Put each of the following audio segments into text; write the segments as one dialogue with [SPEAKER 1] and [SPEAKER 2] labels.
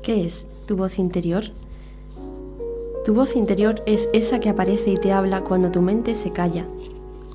[SPEAKER 1] ¿Qué es tu voz interior? Tu voz interior es esa que aparece y te habla cuando tu mente se calla,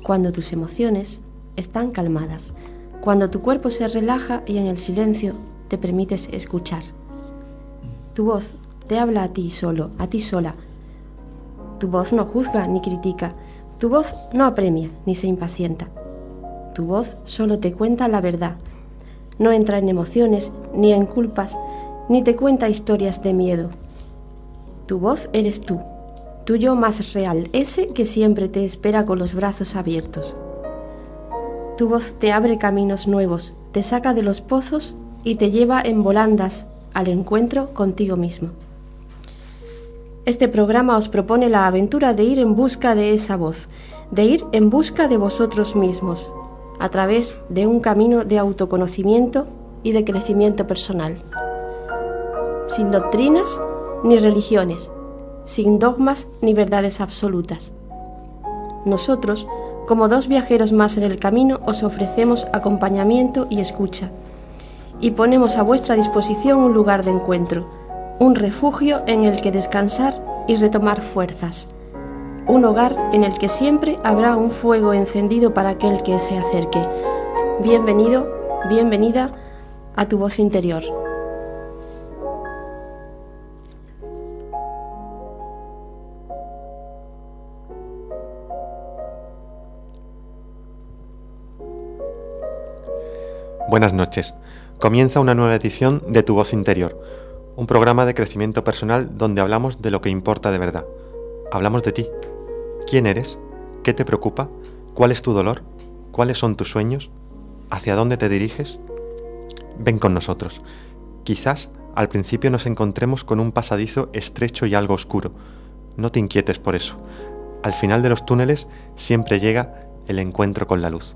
[SPEAKER 1] cuando tus emociones están calmadas, cuando tu cuerpo se relaja y en el silencio te permites escuchar. Tu voz te habla a ti solo, a ti sola. Tu voz no juzga ni critica, tu voz no apremia ni se impacienta. Tu voz solo te cuenta la verdad, no entra en emociones ni en culpas, ni te cuenta historias de miedo. Tu voz eres tú, tu yo más real, ese que siempre te espera con los brazos abiertos. Tu voz te abre caminos nuevos, te saca de los pozos y te lleva en volandas al encuentro contigo mismo. Este programa os propone la aventura de ir en busca de esa voz, de ir en busca de vosotros mismos, a través de un camino de autoconocimiento y de crecimiento personal. Sin doctrinas ni religiones, sin dogmas ni verdades absolutas. Nosotros, como dos viajeros más en el camino, os ofrecemos acompañamiento y escucha, y ponemos a vuestra disposición un lugar de encuentro, un refugio en el que descansar y retomar fuerzas, un hogar en el que siempre habrá un fuego encendido para aquel que se acerque. Bienvenido, bienvenida a tu voz interior.
[SPEAKER 2] Buenas noches. Comienza una nueva edición de Tu Voz Interior, un programa de crecimiento personal donde hablamos de lo que importa de verdad. Hablamos de ti. ¿Quién eres? ¿Qué te preocupa? ¿Cuál es tu dolor? ¿Cuáles son tus sueños? ¿Hacia dónde te diriges? Ven con nosotros. Quizás al principio nos encontremos con un pasadizo estrecho y algo oscuro. No te inquietes por eso. Al final de los túneles siempre llega el encuentro con la luz.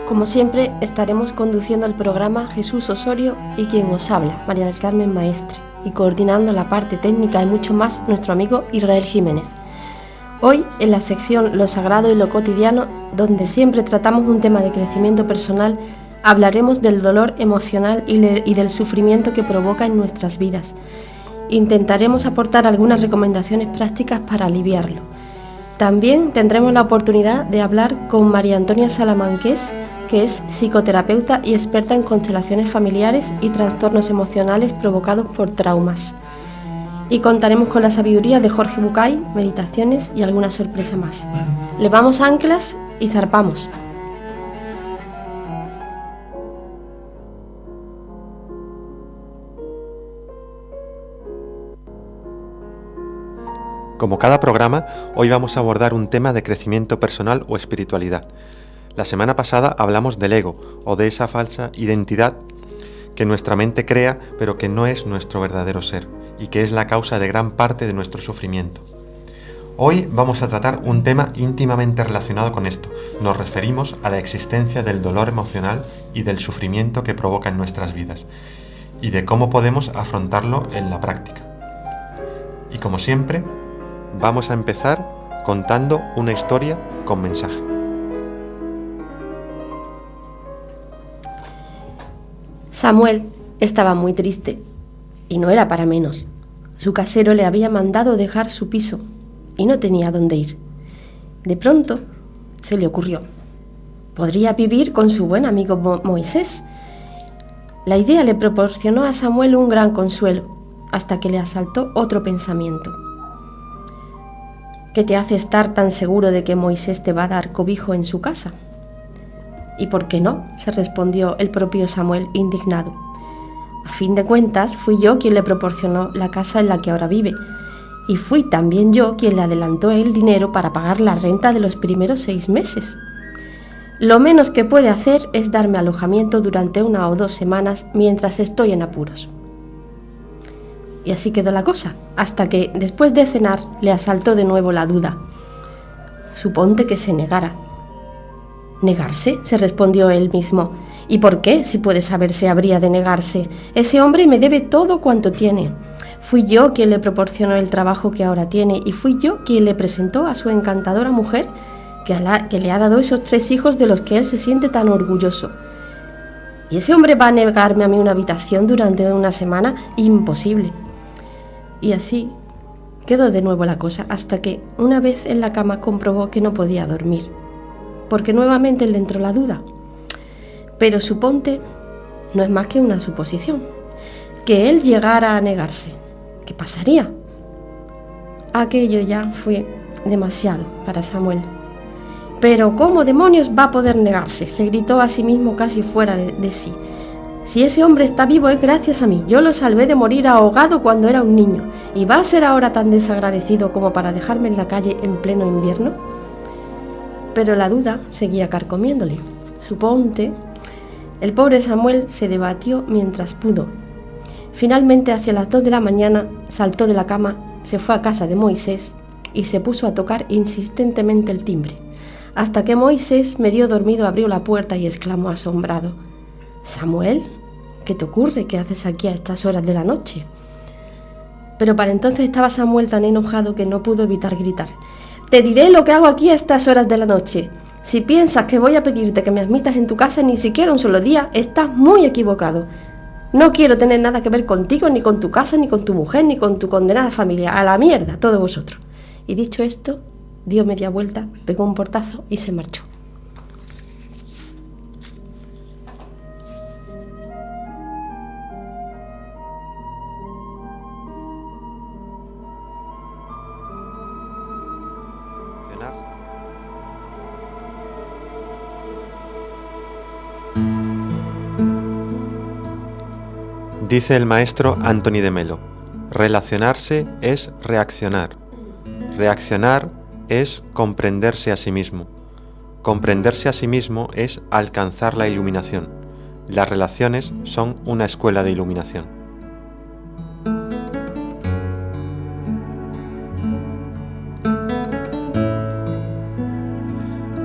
[SPEAKER 1] Como siempre, estaremos conduciendo el programa Jesús Osorio y quien os habla, María del Carmen Maestre, y coordinando la parte técnica y mucho más, nuestro amigo Israel Jiménez. Hoy, en la sección Lo Sagrado y lo Cotidiano, donde siempre tratamos un tema de crecimiento personal, hablaremos del dolor emocional y del sufrimiento que provoca en nuestras vidas. Intentaremos aportar algunas recomendaciones prácticas para aliviarlo. También tendremos la oportunidad de hablar con María Antonia Salamanqués, que es psicoterapeuta y experta en constelaciones familiares y trastornos emocionales provocados por traumas. Y contaremos con la sabiduría de Jorge Bucay, meditaciones y alguna sorpresa más. Levamos anclas y zarpamos.
[SPEAKER 2] Como cada programa, hoy vamos a abordar un tema de crecimiento personal o espiritualidad. La semana pasada hablamos del ego, o de esa falsa identidad que nuestra mente crea, pero que no es nuestro verdadero ser, y que es la causa de gran parte de nuestro sufrimiento. Hoy vamos a tratar un tema íntimamente relacionado con esto. Nos referimos a la existencia del dolor emocional y del sufrimiento que provoca en nuestras vidas, y de cómo podemos afrontarlo en la práctica. Y como siempre, vamos a empezar contando una historia con mensaje.
[SPEAKER 1] Samuel estaba muy triste, y no era para menos. Su casero le había mandado dejar su piso, y no tenía dónde ir. De pronto, se le ocurrió: podría vivir con su buen amigo Moisés. La idea le proporcionó a Samuel un gran consuelo, hasta que le asaltó otro pensamiento. ¿Qué te hace estar tan seguro de que Moisés te va a dar cobijo en su casa? ¿Y por qué no?, se respondió el propio Samuel, indignado. A fin de cuentas, fui yo quien le proporcionó la casa en la que ahora vive, y fui también yo quien le adelantó el dinero para pagar la renta de los primeros 6 meses. Lo menos que puede hacer es darme alojamiento durante 1 o 2 semanas mientras estoy en apuros. Y así quedó la cosa, hasta que, después de cenar, le asaltó de nuevo la duda. Suponte que se negara. ¿Negarse?, se respondió él mismo. ¿Y por qué, si puede saberse, habría de negarse? Ese hombre me debe todo cuanto tiene. Fui yo quien le proporcionó el trabajo que ahora tiene, y fui yo quien le presentó a su encantadora mujer, que le ha dado esos 3 hijos de los que él se siente tan orgulloso. ¿Y ese hombre va a negarme a mí una habitación durante una semana? Imposible. Y así quedó de nuevo la cosa, hasta que una vez en la cama comprobó que no podía dormir, porque nuevamente le entró la duda. Pero suponte, no es más que una suposición, que él llegara a negarse. ¿Qué pasaría? Aquello ya fue demasiado para Samuel. «¿Pero cómo demonios va a poder negarse?», se gritó a sí mismo casi fuera de sí. «Si ese hombre está vivo es gracias a mí. Yo lo salvé de morir ahogado cuando era un niño. ¿Y va a ser ahora tan desagradecido como para dejarme en la calle en pleno invierno?». Pero la duda seguía carcomiéndole. Suponte, el pobre Samuel se debatió mientras pudo. Finalmente, hacia las 2 de la mañana, saltó de la cama, se fue a casa de Moisés y se puso a tocar insistentemente el timbre, hasta que Moisés, medio dormido, abrió la puerta y exclamó asombrado: «Samuel, ¿qué te ocurre? ¿Qué haces aquí a estas horas de la noche?». Pero para entonces estaba Samuel tan enojado que no pudo evitar gritar: «Te diré lo que hago aquí a estas horas de la noche. Si piensas que voy a pedirte que me admitas en tu casa ni siquiera un solo día, estás muy equivocado. No quiero tener nada que ver contigo, ni con tu casa, ni con tu mujer, ni con tu condenada familia. A la mierda, todos vosotros». Y dicho esto, dio media vuelta, pegó un portazo y se marchó.
[SPEAKER 2] Dice el maestro Anthony de Melo: relacionarse es reaccionar. Reaccionar es comprenderse a sí mismo. Comprenderse a sí mismo es alcanzar la iluminación. Las relaciones son una escuela de iluminación.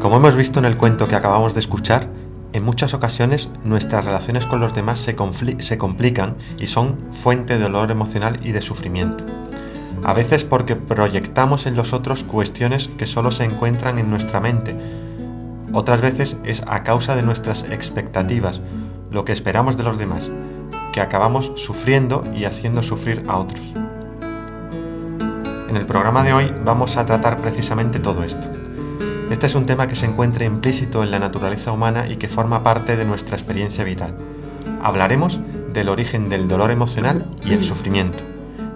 [SPEAKER 2] Como hemos visto en el cuento que acabamos de escuchar, en muchas ocasiones nuestras relaciones con los demás se complican y son fuente de dolor emocional y de sufrimiento. A veces porque proyectamos en los otros cuestiones que solo se encuentran en nuestra mente. Otras veces es a causa de nuestras expectativas, lo que esperamos de los demás, que acabamos sufriendo y haciendo sufrir a otros. En el programa de hoy vamos a tratar precisamente todo esto. Este es un tema que se encuentra implícito en la naturaleza humana y que forma parte de nuestra experiencia vital. Hablaremos del origen del dolor emocional y el sufrimiento,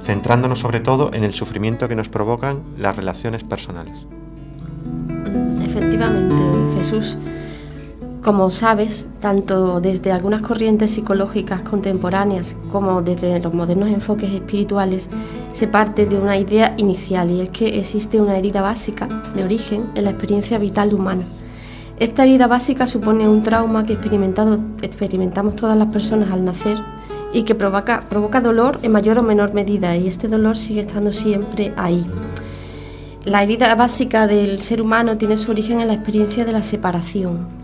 [SPEAKER 2] centrándonos sobre todo en el sufrimiento que nos provocan las relaciones personales.
[SPEAKER 1] Efectivamente, Jesús, como sabes, tanto desde algunas corrientes psicológicas contemporáneas como desde los modernos enfoques espirituales, se parte de una idea inicial, y es que existe una herida básica de origen en la experiencia vital humana. Esta herida básica supone un trauma que experimentamos todas las personas al nacer y que provoca dolor en mayor o menor medida, y este dolor sigue estando siempre ahí. La herida básica del ser humano tiene su origen en la experiencia de la separación.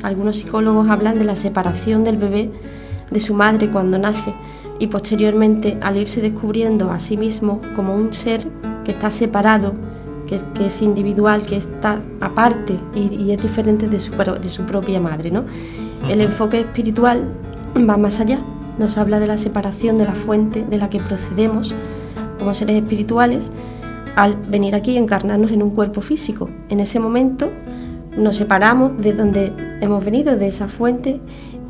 [SPEAKER 1] Algunos psicólogos hablan de la separación del bebé de su madre cuando nace, y posteriormente al irse descubriendo a sí mismo como un ser que está separado, que es individual, que está aparte y es diferente de su propia madre, ¿no? El enfoque espiritual va más allá, nos habla de la separación de la fuente de la que procedemos como seres espirituales al venir aquí y encarnarnos en un cuerpo físico. En ese momento nos separamos de donde hemos venido, de esa fuente,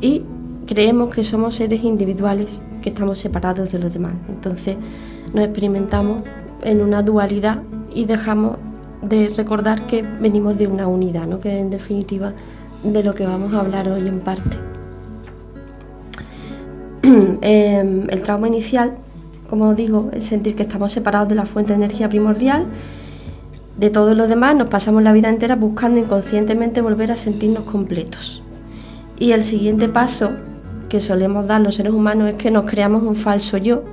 [SPEAKER 1] y creemos que somos seres individuales que estamos separados de los demás. Entonces nos experimentamos en una dualidad y dejamos de recordar que venimos de una unidad, ¿no? Que en definitiva de lo que vamos a hablar hoy en parte. El trauma inicial, como digo, es sentir que estamos separados de la fuente de energía primordial. De todos los demás nos pasamos la vida entera buscando inconscientemente volver a sentirnos completos. Y el siguiente paso que solemos dar los seres humanos es que nos creamos un falso yo,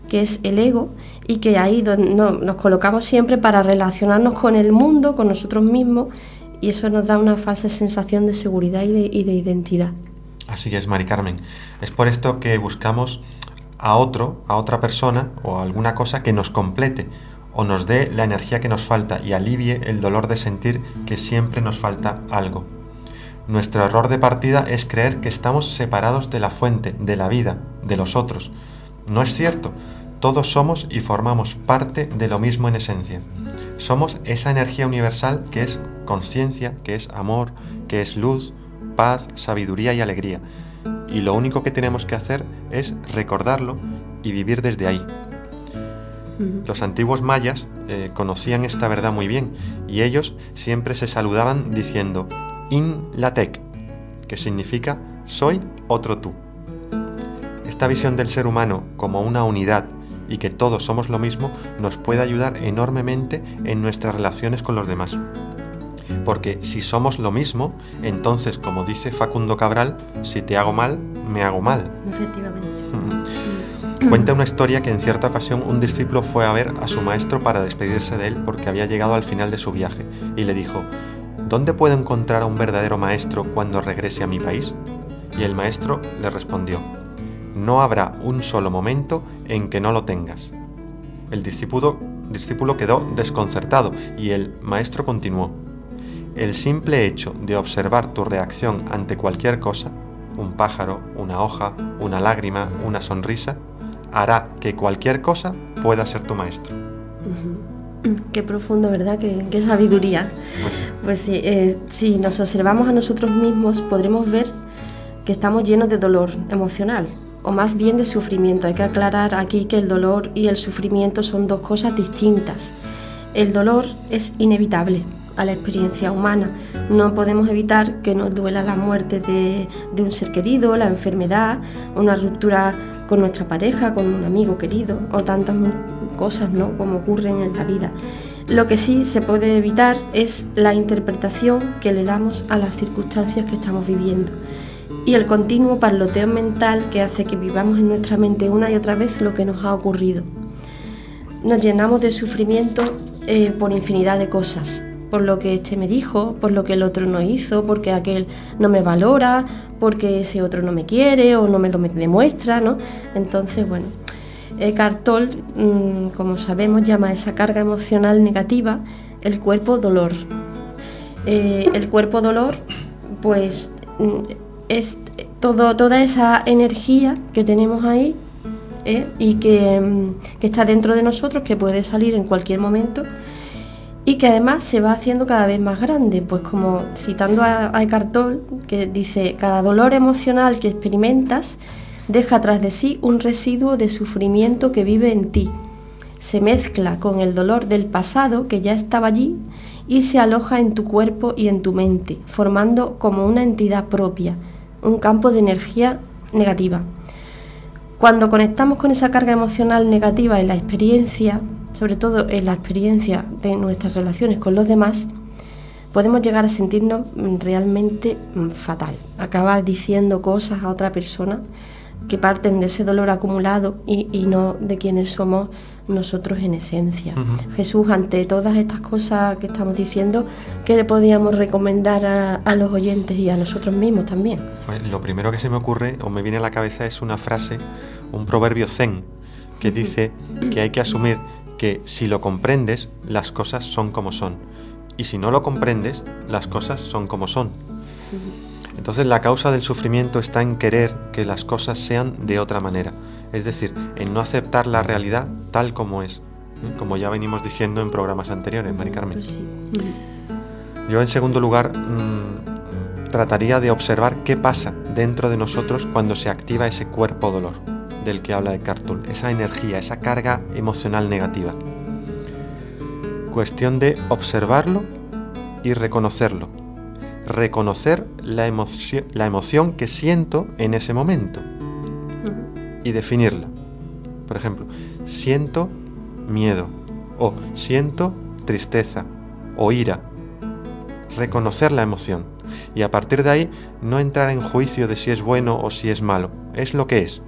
[SPEAKER 1] que es el ego, y que ahí nos colocamos siempre para relacionarnos con el mundo, con nosotros mismos, y eso nos da una falsa sensación de seguridad y de identidad.
[SPEAKER 2] Así es, Mari Carmen. Es por esto que buscamos a otra persona o alguna cosa que nos complete, o nos dé la energía que nos falta y alivie el dolor de sentir que siempre nos falta algo. Nuestro error de partida es creer que estamos separados de la fuente, de la vida, de los otros. No es cierto. Todos somos y formamos parte de lo mismo en esencia. Somos esa energía universal que es conciencia, que es amor, que es luz, paz, sabiduría y alegría. Y lo único que tenemos que hacer es recordarlo y vivir desde ahí. Los antiguos mayas conocían esta verdad muy bien y ellos siempre se saludaban diciendo In Latec, que significa soy otro tú. Esta visión del ser humano como una unidad y que todos somos lo mismo nos puede ayudar enormemente en nuestras relaciones con los demás. Porque si somos lo mismo, entonces, como dice Facundo Cabral, si te hago mal, me hago mal.
[SPEAKER 1] Efectivamente.
[SPEAKER 2] Cuenta una historia que en cierta ocasión un discípulo fue a ver a su maestro para despedirse de él porque había llegado al final de su viaje y le dijo: ¿Dónde puedo encontrar a un verdadero maestro cuando regrese a mi país? Y el maestro le respondió: no habrá un solo momento en que no lo tengas. El discípulo quedó desconcertado y el maestro continuó: el simple hecho de observar tu reacción ante cualquier cosa, un pájaro, una hoja, una lágrima, una sonrisa, hará que cualquier cosa pueda ser tu maestro.
[SPEAKER 1] Qué profundo, ¿verdad? Qué sabiduría. Pues sí, si nos observamos a nosotros mismos podremos ver que estamos llenos de dolor emocional, o más bien de sufrimiento. Hay que aclarar aquí que el dolor y el sufrimiento son dos cosas distintas. El dolor es inevitable a la experiencia humana. No podemos evitar que nos duela la muerte de un ser querido, la enfermedad, una ruptura con nuestra pareja, con un amigo querido, o tantas cosas, ¿no?, como ocurren en la vida. Lo que sí se puede evitar es la interpretación que le damos a las circunstancias que estamos viviendo y el continuo parloteo mental que hace que vivamos en nuestra mente una y otra vez lo que nos ha ocurrido. Nos llenamos de sufrimiento por infinidad de cosas, por lo que este me dijo, por lo que el otro no hizo, porque aquel no me valora, porque ese otro no me quiere o no me lo demuestra, ¿no? Entonces, bueno, Eckhart Tolle, como sabemos, llama a esa carga emocional negativa el cuerpo dolor. El cuerpo dolor, pues, es toda esa energía que tenemos ahí y que está dentro de nosotros, que puede salir en cualquier momento y que además se va haciendo cada vez más grande, pues como citando a Eckhart Tolle, que dice: cada dolor emocional que experimentas deja tras de sí un residuo de sufrimiento que vive en ti. Se mezcla con el dolor del pasado que ya estaba allí y se aloja en tu cuerpo y en tu mente, formando como una entidad propia, un campo de energía negativa. Cuando conectamos con esa carga emocional negativa en la experiencia, sobre todo en la experiencia de nuestras relaciones con los demás, podemos llegar a sentirnos realmente fatal, acabar diciendo cosas a otra persona que parten de ese dolor acumulado y no de quienes somos nosotros en esencia. Jesús, ante todas estas cosas que estamos diciendo, ¿qué le podíamos recomendar a los oyentes y a nosotros mismos también?
[SPEAKER 2] Pues lo primero que se me ocurre o me viene a la cabeza es una frase, un proverbio zen, que dice que hay que asumir que si lo comprendes, las cosas son como son, y si no lo comprendes, las cosas son como son. Entonces la causa del sufrimiento está en querer que las cosas sean de otra manera, es decir, en no aceptar la realidad tal como es, como ya venimos diciendo en programas anteriores, Mari Carmen.
[SPEAKER 1] Pues sí.
[SPEAKER 2] Yo, en segundo lugar, trataría de observar qué pasa dentro de nosotros cuando se activa ese cuerpo dolor del que habla Eckhart Tolle, esa energía, esa carga emocional negativa. Cuestión de observarlo y reconocerlo. Reconocer la emoción que siento en ese momento y definirla. Por ejemplo, siento miedo o siento tristeza o ira. Reconocer la emoción y a partir de ahí no entrar en juicio de si es bueno o si es malo. Es lo que es.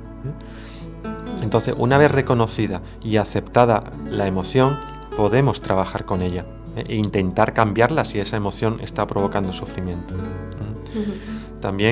[SPEAKER 2] Entonces, una vez reconocida y aceptada la emoción, podemos trabajar con ella e intentar cambiarla si esa emoción está provocando sufrimiento. También